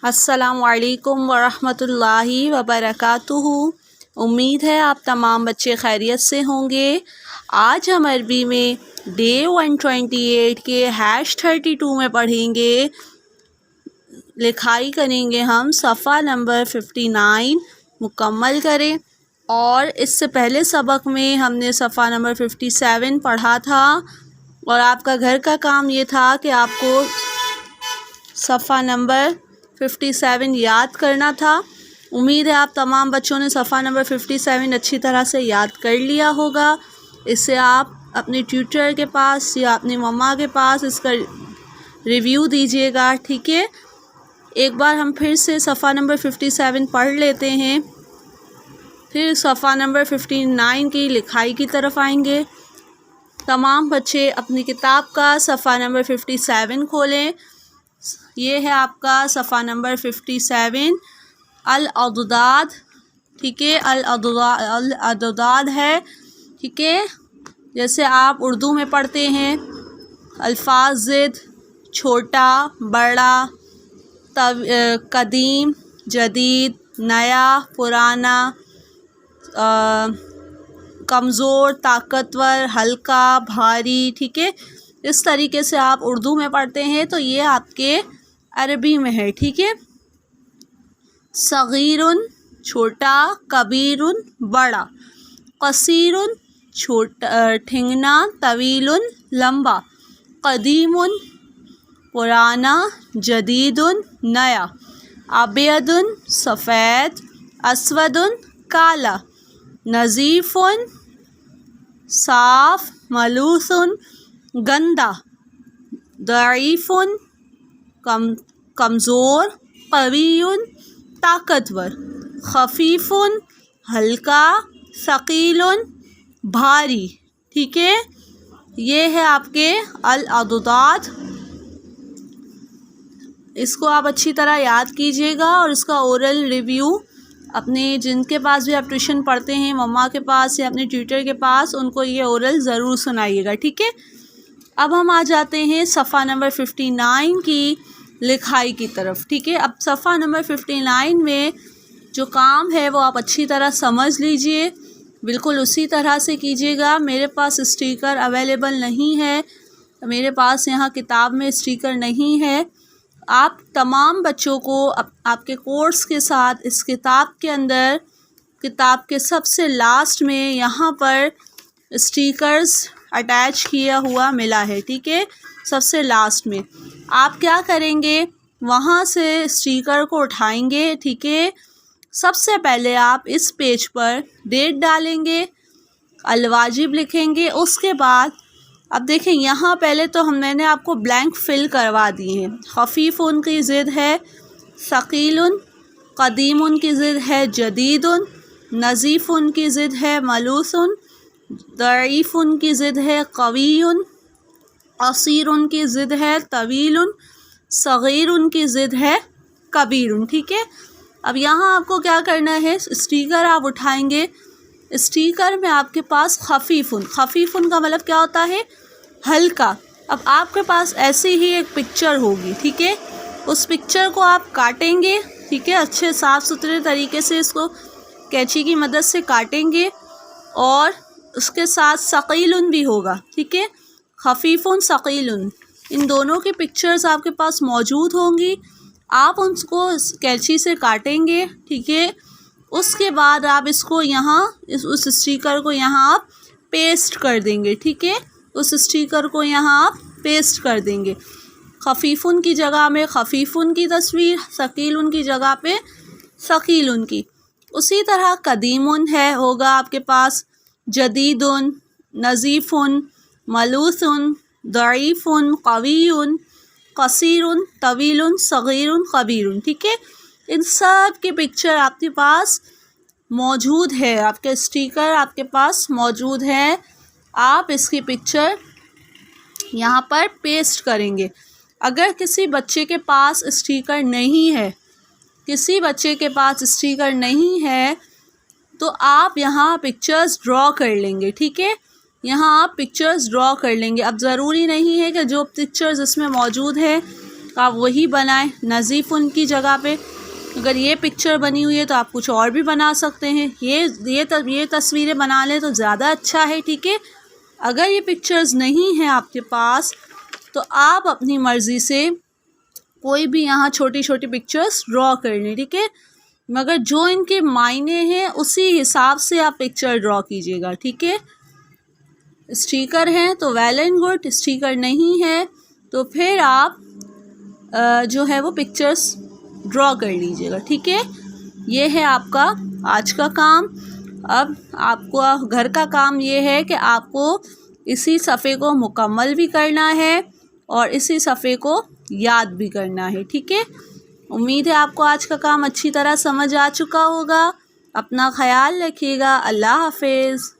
अस्सलामुअलैकुम वरहमतुल्लाहि वबरकातुहू। उम्मीद है आप तमाम बच्चे खैरियत से होंगे। आज हम अरबी में डे 128 के #32 में पढ़ेंगे। लिखाई करेंगे हम सफ़ा नंबर 59 मुकम्मल करें। और इससे पहले सबक में हमने सफ़ा नंबर 57 पढ़ा था और आपका घर का काम ये था कि आपको सफ़ा नंबर 57 याद करना था। उम्मीद है आप तमाम बच्चों ने सफ़ा नंबर 57 अच्छी तरह से याद कर लिया होगा। इससे आप अपने ट्यूटर के पास या अपनी मम्मा के पास इसका रिव्यू दीजिएगा, ठीक है। एक बार हम फिर से सफ़ा नंबर 57 पढ़ लेते हैं, फिर सफ़ा नंबर 59 की लिखाई की तरफ आएंगे। तमाम बच्चे अपनी किताब का सफ़ा नंबर 57 खोलें। ये है आपका सफ़ा नंबर 57 अल-अददाद, ठीक है। अल-अददाद है, ठीक है। जैसे आप उर्दू में पढ़ते हैं अल्फाज ज़िद, छोटा, बड़ा, कदीम, जदीद, नया, पुराना, कमज़ोर, ताकतवर, हल्का, भारी, ठीक है। इस तरीके से आप उर्दू में पढ़ते हैं तो ये आपके अरबी में है, ठीक है। सगीरुन छोटा, कबीरुन बड़ा, कसीरुन छोटा ठिंगना, तवीलुन लंबा, कदीमुन पुराना, जदीदुन नया, अबयदुन सफ़ेद, अस्वदुन काला, नज़ीफ़ुन साफ़, मलूसुन गंदा, दईफ़ुन कमज़ोर, क़वियुन ताकतवर, खफ़ीफ़ुन हल्का, सक़ीलुन भारी, ठीक है। ये है आपके अल-अददाद। इसको आप अच्छी तरह याद कीजिएगा और इसका ओरल रिव्यू अपने जिनके पास भी आप ट्यूशन पढ़ते हैं, मम्मा के पास या अपने ट्यूटर के पास, उनको ये ओरल ज़रूर सुनाइएगा, ठीक है। अब हम आ जाते हैं सफ़ा नंबर 59 की लिखाई की तरफ, ठीक है। अब सफ़ा नंबर 59 में जो काम है वो आप अच्छी तरह समझ लीजिए, बिल्कुल उसी तरह से कीजिएगा। मेरे पास स्टिकर अवेलेबल नहीं है, मेरे पास यहाँ किताब में स्टिकर नहीं है। आप तमाम बच्चों को आपके कोर्स के साथ इस किताब के अंदर, किताब के सबसे लास्ट में यहाँ पर स्टिकर्स अटैच किया हुआ मिला है, ठीक है। सबसे लास्ट में आप क्या करेंगे, वहाँ से स्टिकर को उठाएंगे, ठीक है। सबसे पहले आप इस पेज पर डेट डालेंगे, अल-वाजिब लिखेंगे। उसके बाद अब देखें यहाँ पहले तो मैंने आपको ब्लैंक फिल करवा दिए हैं। खफ़ीफ़ुन की ज़िद है सक़ीलुन, कदीमुन की ज़िद है जदीदुन, नज़ीफ़ुन की ज़िद है मलूसुन, दईफ़ुन की ज़िद है क़वियुन, क़सीरुन की ज़िद है तवीलुन, सगीरुन की ज़िद है कबीरुन, ठीक है। अब यहाँ आपको क्या करना है, स्टिकर आप उठाएंगे। स्टिकर में आपके पास खफ़ीफ़ुन का मतलब क्या होता है, हल्का। अब आपके पास ऐसी ही एक पिक्चर होगी, ठीक है। उस पिक्चर को आप काटेंगे, ठीक है। अच्छे साफ़ सुथरे तरीके से इसको कैंची की मदद से काटेंगे और उसके साथ सक़ीलुन भी होगा, ठीक है। खफ़ीफ़ुन सक़ीलुन, इन दोनों की पिक्चर्स आपके पास मौजूद होंगी। आप उनको कैंची से काटेंगे, ठीक है। उसके बाद आप इसको यहाँ उस स्टिकर को यहाँ आप पेस्ट कर देंगे, ठीक है। उस स्टिकर को यहाँ आप पेस्ट कर देंगे। खफ़ीफ़ुन की जगह में खफ़ीफ़ुन की तस्वीर, सक़ीलुन की जगह पे सक़ीलुन की। उसी तरह कदीमुन है होगा आपके पास, जदीदुन, नज़ीफ़ुन, मलूसुन, दईफ़ुन, क़वियुन, कसीरुन, तवीलुन, सगीरुन, कबीरुन, ठीक है। इन सब की पिक्चर आपके पास मौजूद है, आपके स्टिकर आपके पास मौजूद है। आप इसकी पिक्चर यहाँ पर पेस्ट करेंगे। अगर किसी बच्चे के पास स्टिकर नहीं है, किसी बच्चे के पास स्टिकर नहीं है तो आप यहाँ पिक्चर्स ड्रॉ कर लेंगे, ठीक है। यहाँ आप पिक्चर्स ड्रॉ कर लेंगे। अब ज़रूरी नहीं है कि जो पिक्चर्स इसमें मौजूद है आप वही बनाएं नज़ीफ़ उनकी जगह पे। अगर ये पिक्चर बनी हुई है तो आप कुछ और भी बना सकते हैं। ये तस्वीरें बना लें तो ज़्यादा अच्छा है, ठीक है। अगर ये पिक्चर्स नहीं हैं आपके पास तो आप अपनी मर्ज़ी से कोई भी यहाँ छोटी छोटी पिक्चर्स ड्रॉ कर लें, ठीक है। मगर जो इनके मायने हैं उसी हिसाब से आप पिक्चर ड्रॉ कीजिएगा, ठीक है। स्टिकर हैं तो वेल एंड गुड, स्टिकर नहीं है तो फिर आप जो है वो पिक्चर्स ड्रॉ कर लीजिएगा, ठीक है। ये है आपका आज का काम। अब आपको घर का काम ये है कि आपको इसी सफ़े को मुकम्मल भी करना है और इसी सफ़े को याद भी करना है, ठीक है। उम्मीद है आपको आज का काम अच्छी तरह समझ आ चुका होगा। अपना ख्याल रखिएगा। अल्लाह हाफिज़।